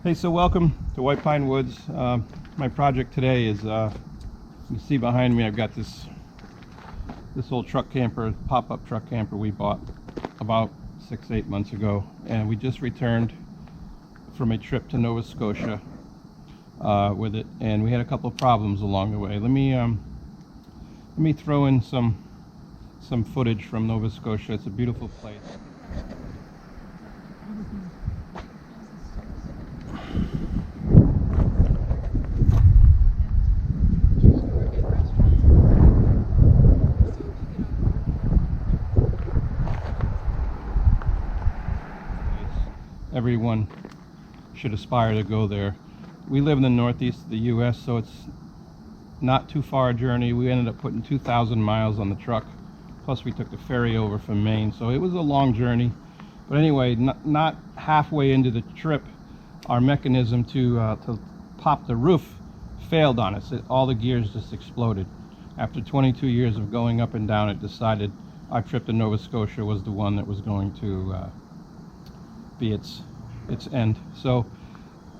Hey, so welcome to White Pine Woods. My project today is, you see behind me, I've got this old truck camper, pop-up truck camper we bought about 6-8 months ago, and we just returned from a trip to Nova Scotia with it, and we had a couple of problems along the way. Let me throw in some footage from Nova Scotia. It's a beautiful place. Everyone should aspire to go there. We live in the northeast of the US, so it's not too far a journey. We ended up putting 2,000 miles on the truck, plus we took the ferry over from Maine, so it was a long journey. But anyway, not halfway into the trip, our mechanism to pop the roof failed on us. All the gears just exploded. After 22 years of going up and down, it decided our trip to Nova Scotia was the one that was going to be its end. So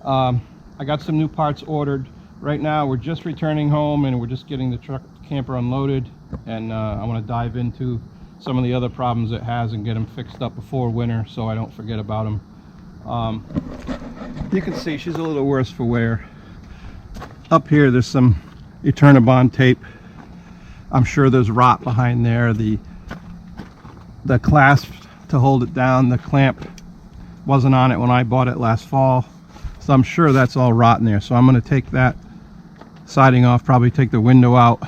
I got some new parts ordered. Right now we're just returning home and we're just getting the camper unloaded, and I want to dive into some of the other problems it has and get them fixed up before winter so I don't forget about them. You can see she's a little worse for wear. Up here there's some Eternabond tape. I'm sure there's rot behind there. The clasp to hold it down, the clamp wasn't on it when I bought it last fall, so I'm sure that's all rotten there. So I'm going to take that siding off, probably take the window out.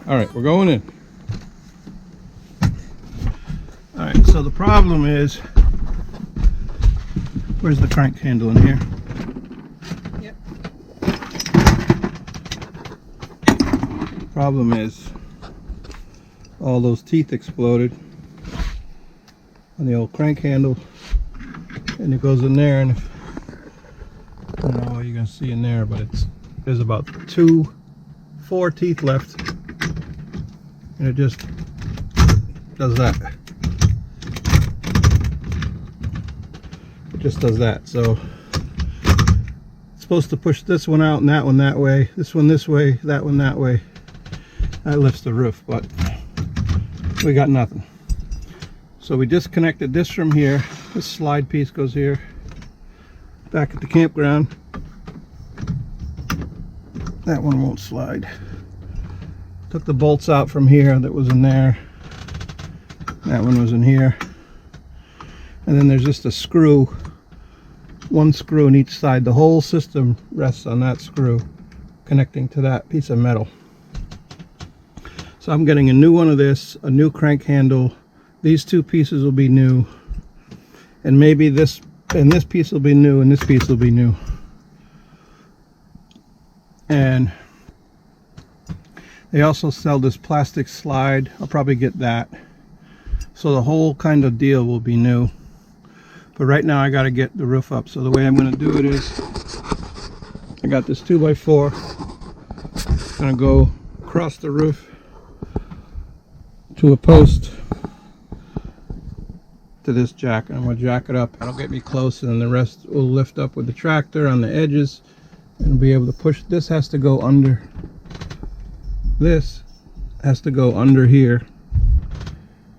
All right, we're going in. All right, so the problem is, where's the crank handle in here? Yep. Problem is, all those teeth exploded on the old crank handle, and it goes in there, and I don't know what you're gonna see in there, but there's about 4 teeth left. And it just does that. It just does that. So it's supposed to push this one out and that one that way, this one this way, that one that way. That lifts the roof, but we got nothing. So we disconnected this from here. This slide piece goes here. Back at the campground, that one won't slide. Took the bolts out from here that was in there. That one was in here. And then there's just a screw, one screw on each side. The whole system rests on that screw connecting to that piece of metal. So I'm getting a new one of this, a new crank handle. These 2 pieces will be new. And maybe this piece will be new and this piece will be new. And they also sell this plastic slide. I'll probably get that. So the whole kind of deal will be new. But right now I got to get the roof up. So the way I'm going to do it is, I got this 2x4. Going to go across the roof to a post to this jack. I'm going to jack it up. That'll get me close, and then the rest will lift up with the tractor on the edges and be able to push. This has to go under. This has to go under here,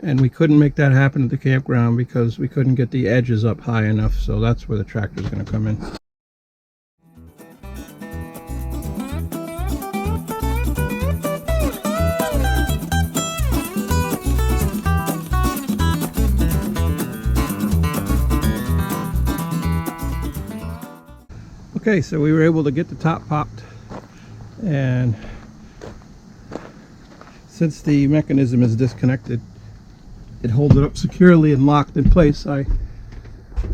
and we couldn't make that happen at the campground because we couldn't get the edges up high enough, so that's where the tractor is going to come in. Okay, so we were able to get the top popped, and since the mechanism is disconnected, it holds it up securely and locked in place. I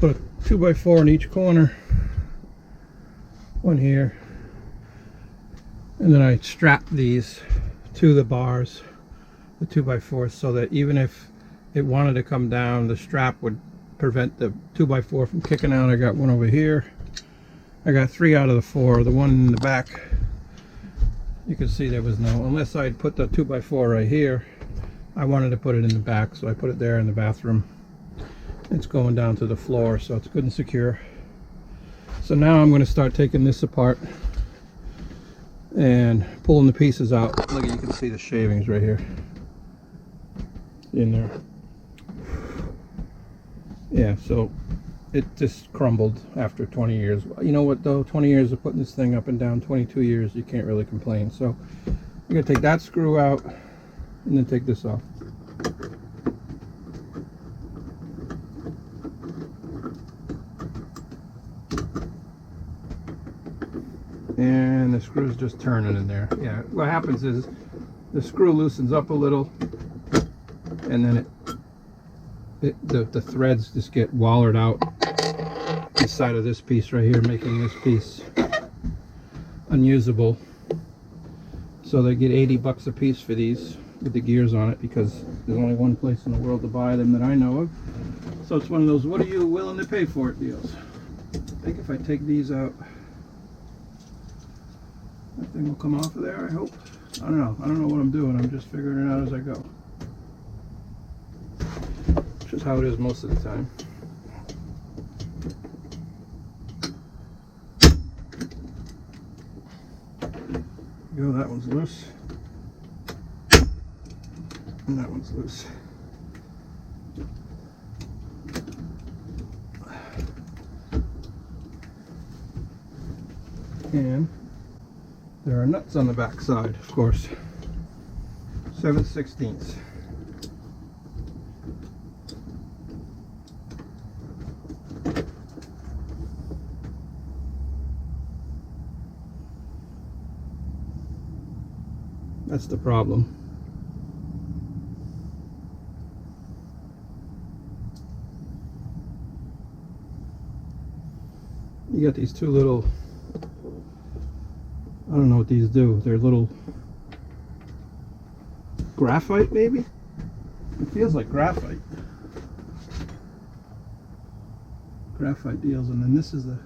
put a 2x4 in each corner, one here, and then I strapped these to the bars, the 2x4s, so that even if it wanted to come down, the strap would prevent the 2x4 from kicking out. I got one over here. I got 3 out of the 4. The one in the back, you can see there was no, unless I'd put the 2x4 right here, I wanted to put it in the back, so I put it there in the bathroom. It's going down to the floor, so it's good and secure. So now I'm going to start taking this apart and pulling the pieces out. Look, you can see the shavings right here in there. Yeah, so it just crumbled after 20 years. You know what though, 20 years of putting this thing up and down, 22 years, you can't really complain. So I'm going to take that screw out and then take this off. And the screw's just turning in there. Yeah, what happens is the screw loosens up a little, and then the threads just get wallered out inside of this piece right here, making this piece unusable. So they get 80 bucks a piece for these with the gears on it, because there's only one place in the world to buy them that I know of. So it's one of those what are you willing to pay for it deals. I think if I take these out, that thing will come off of there, I hope. I don't know what I'm doing. I'm just figuring it out as I go, which is how it is most of the time. Go, that one's loose, and that one's loose. And there are nuts on the back side, of course. 7/16. That's the problem. You got these two little, I don't know what these do. They're little graphite, maybe? It feels like graphite. Graphite deals, and then this is the,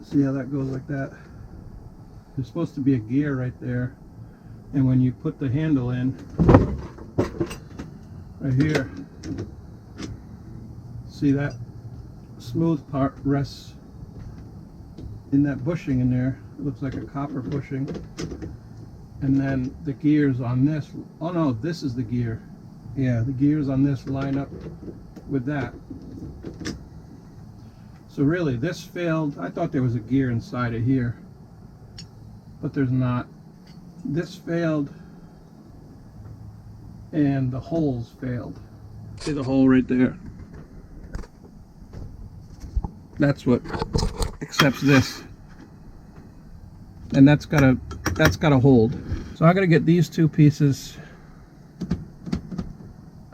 see how that goes like that? There's supposed to be a gear right there, and when you put the handle in, right here, see that smooth part rests in that bushing in there. It looks like a copper bushing, and then the gears on this, oh no, this is the gear. Yeah, the gears on this line up with that. So really this failed. I thought there was a gear inside of here, but there's not. This failed, and the holes failed. See the hole right there? That's what accepts this, and that's gotta hold. So I gotta get these two pieces.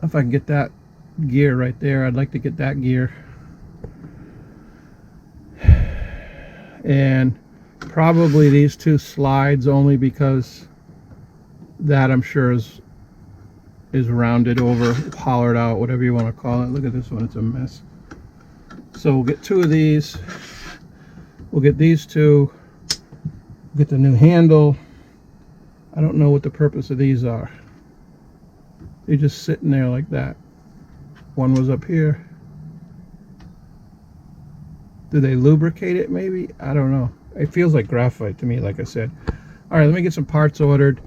If I can get that gear right there, I'd like to get that gear, and probably these two slides, only because that I'm sure is rounded over, hollered out, whatever you want to call it. Look at this one, it's a mess. So we'll get two of these, we'll get these two, get the new handle. I don't know what the purpose of these are. They're just sitting there like that. One was up here. Do they lubricate it maybe? I don't know. It feels like graphite to me, like I said. All right, let me get some parts ordered.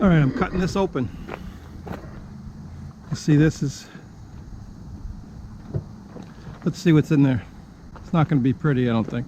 All right, I'm cutting this open. You see, this is, let's see what's in there. It's not going to be pretty, I don't think.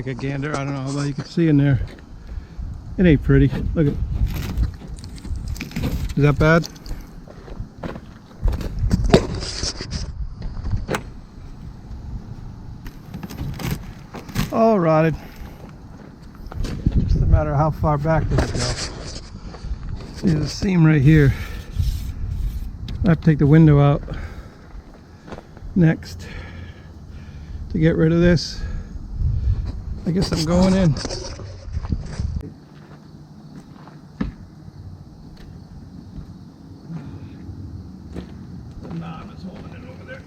take a gander. I don't know how well you can see in there. It ain't pretty. Look at it. Is that bad? All rotted. Just a matter of how far back does it go. See, there's a seam right here. I have to take the window out next to get rid of this. I guess I'm going in. The knob is holding it over there.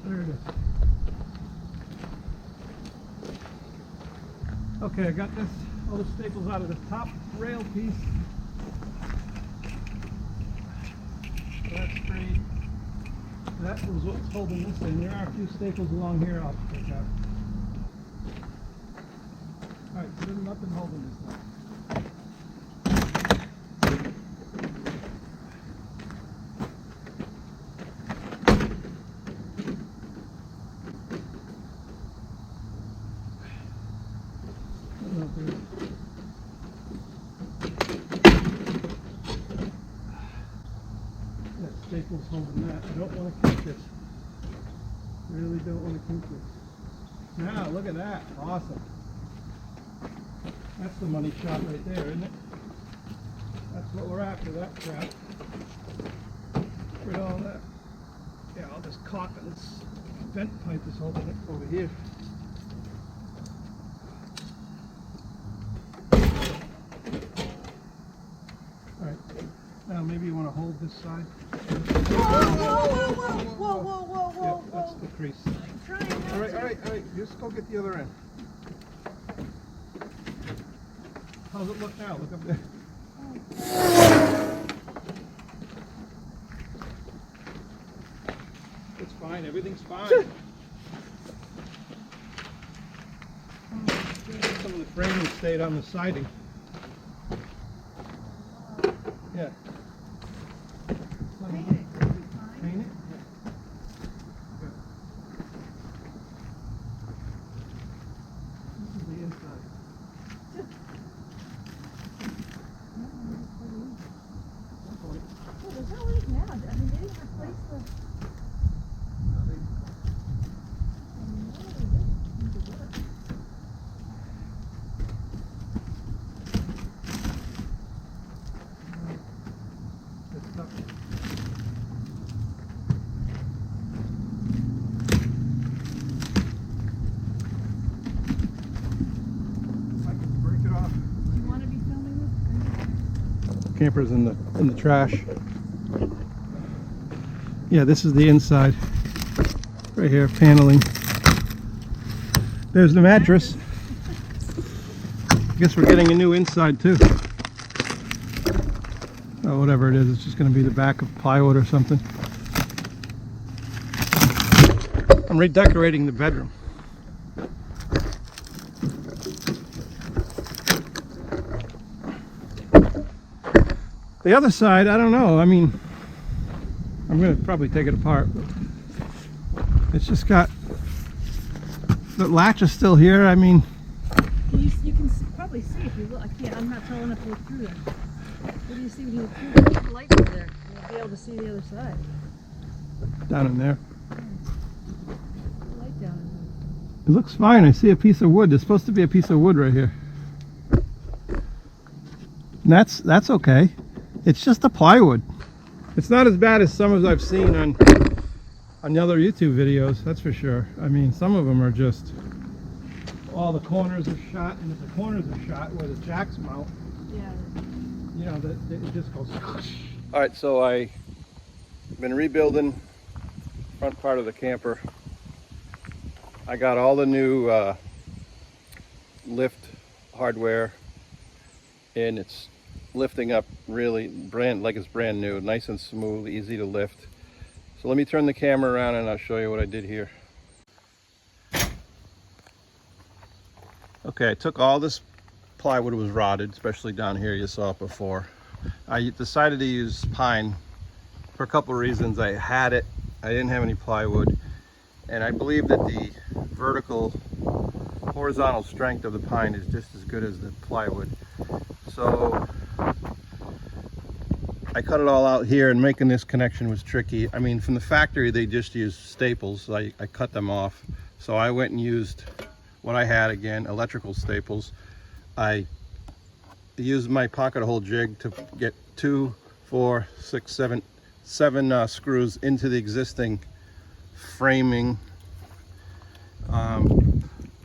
There it is. Okay, I got this, all the staples out of the top rail piece. So that's free. That was what's holding this in. There are a few staples along here I'll take out. Alright, so there's nothing holding this now. That staple's holding that. I don't want to keep this. Really don't want to keep this. Now, look at that. Awesome. That's the money shot right there, isn't it? That's what we're after, that crap. Get rid of all that. Yeah, all this caulk and this vent pipe is holding it over here. Alright, now maybe you want to hold this side. Whoa. Yep, that's the crease. Alright, just go get the other end. How's it look now? Look up there. It's fine, everything's fine. Some of the framing stayed on the siding. Yeah. Paint it? Yeah. Good. This is the inside. Well, there's no way now. I mean, they didn't replace the... Camper's in the trash. Yeah, this is the inside. Right here, paneling. There's the mattress. I guess we're getting a new inside too. Oh, whatever it is, it's just going to be the back of plywood or something. I'm redecorating the bedroom. The other side, I don't know. I mean, I'm going to probably take it apart, but it's just got, the latch is still here. I mean, You can probably see if you look. I'm not tall enough to look through there. What do you see when you look through there? There's a light over there. You'll be able to see the other side. down in there. The light down in It looks fine. I see a piece of wood. There's supposed to be a piece of wood right here. And that's okay. It's just a plywood. It's not as bad as some of I've seen on the other YouTube videos, that's for sure. I mean, some of them are just, all the corners are shot, and if the corners are shot where the jacks mount, yeah. you know, it just goes. All right, so I've been rebuilding front part of the camper. I got all the new lift hardware, and it's lifting up really like it's brand new, nice and smooth, easy to lift. So let me turn the camera around and I'll show you what I did here. Okay, I took all this plywood, was rotted, especially down here, you saw it before. I decided to use pine for a couple of reasons. I had it, I didn't have any plywood, and I believe that the horizontal strength of the pine is just as good as the plywood. So I cut it all out here, and making this connection was tricky. I mean, from the factory they just used staples, so I cut them off. So I went and used what I had again, electrical staples. I used my pocket hole jig to get 2, 4, 6, 7 screws into the existing framing.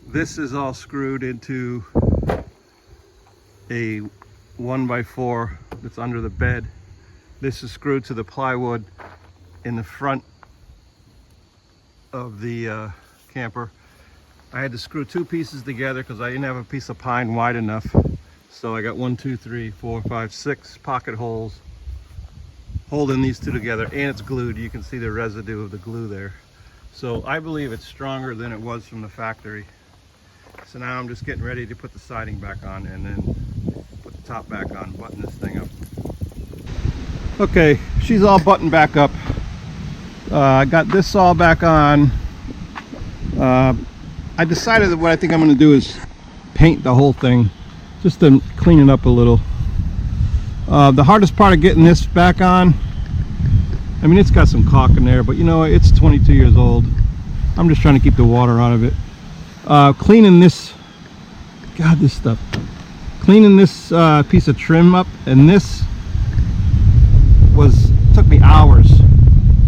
This is all screwed into a 1x4 that's under the bed. This is screwed to the plywood in the front of the camper. I had to screw 2 pieces together because I didn't have a piece of pine wide enough. So I got 1, 2, 3, 4, 5, 6 pocket holes holding these 2 together, and it's glued. You can see the residue of the glue there. So I believe it's stronger than it was from the factory. So now I'm just getting ready to put the siding back on and then put the top back on, button this thing up. Okay, she's all buttoned back up. I got this all back on. I decided that what I think I'm going to do is paint the whole thing just to clean it up a little. The hardest part of getting this back on, I mean, it's got some caulk in there, but you know, it's 22 years old. I'm just trying to keep the water out of it. Cleaning this, God, this stuff. Cleaning this piece of trim up, and this took me hours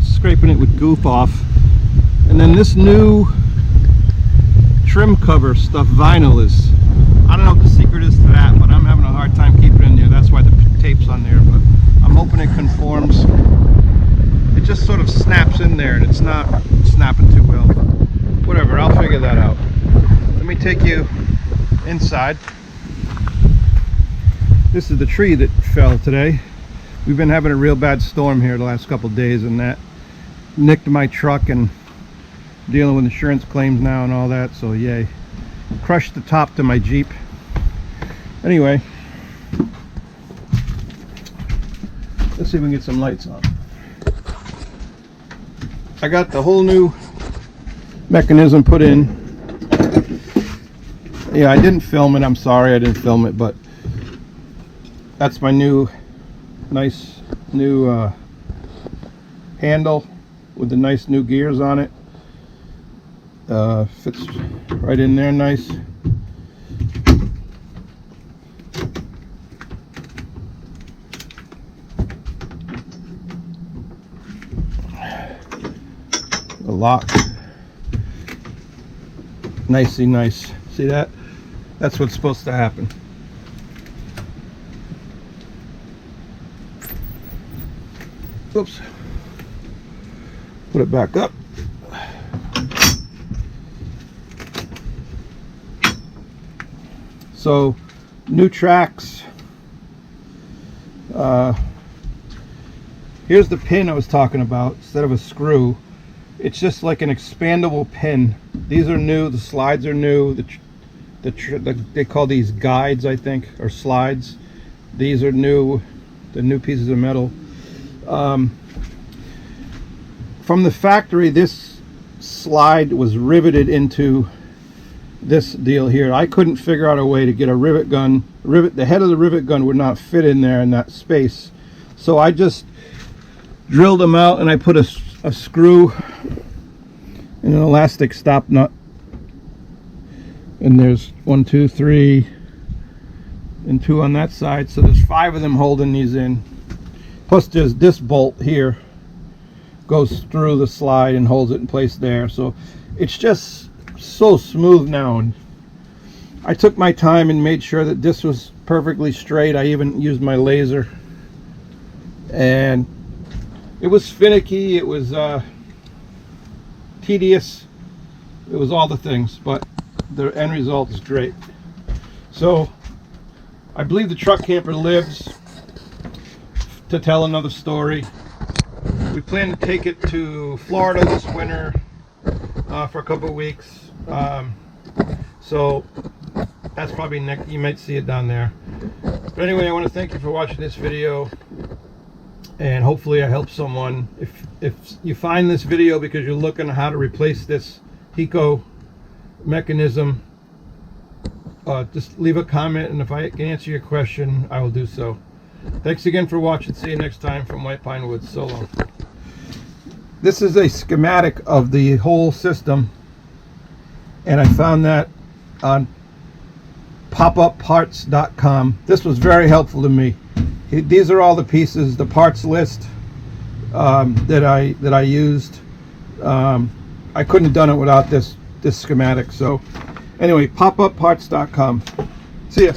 scraping it with goof off. And then this new trim cover stuff, vinyl, is, I don't know what the secret is to that, but I'm having a hard time keeping it in there. That's why the tape's on there, but I'm hoping it conforms. It just sort of snaps in there, and it's not snapping too well, but whatever, I'll figure that out. Let me take you inside. This is the tree that fell today. We've been having a real bad storm here the last couple of days, and that nicked my truck, and dealing with insurance claims now and all that, so yay. Crushed the top to my Jeep. Anyway, let's see if we can get some lights on. I got the whole new mechanism put in. Yeah, I didn't film it, I'm sorry I didn't film it, but that's my new nice new handle with the nice new gears on it. Fits right in there nice. The lock, nicey nice. See that? That's what's supposed to happen. Oops. Put it back up. So, new tracks. Here's the pin I was talking about. Instead of a screw, it's just like an expandable pin. These are new. The slides are new. They call these guides, I think, or slides. These are new. The new pieces of metal. From the factory, this slide was riveted into this deal here. I couldn't figure out a way to get a rivet gun. The head of the rivet gun would not fit in there in that space. So I just drilled them out, and I put a screw and an elastic stop nut. And there's 1, 2, 3, and 2 on that side. So there's 5 of them holding these in. Plus there's this bolt here, goes through the slide and holds it in place there. So it's just so smooth now. And I took my time and made sure that this was perfectly straight. I even used my laser, and it was finicky, it was tedious, it was all the things, but the end result is great. So I believe the truck camper lives to tell another story. We plan to take it to Florida this winter for a couple of weeks. So that's probably next. You might see it down there. But anyway, I want to thank you for watching this video, and hopefully I helped someone. If you find this video because you're looking at how to replace this HECO mechanism, just leave a comment, and if I can answer your question, I will do so. Thanks again for watching. See you next time from White Pine Woods. So long. This is a schematic of the whole system, and I found that on popupparts.com. This was very helpful to me. These are all the pieces, the parts list that I used. I couldn't have done it without this schematic. So anyway, popupparts.com. See ya.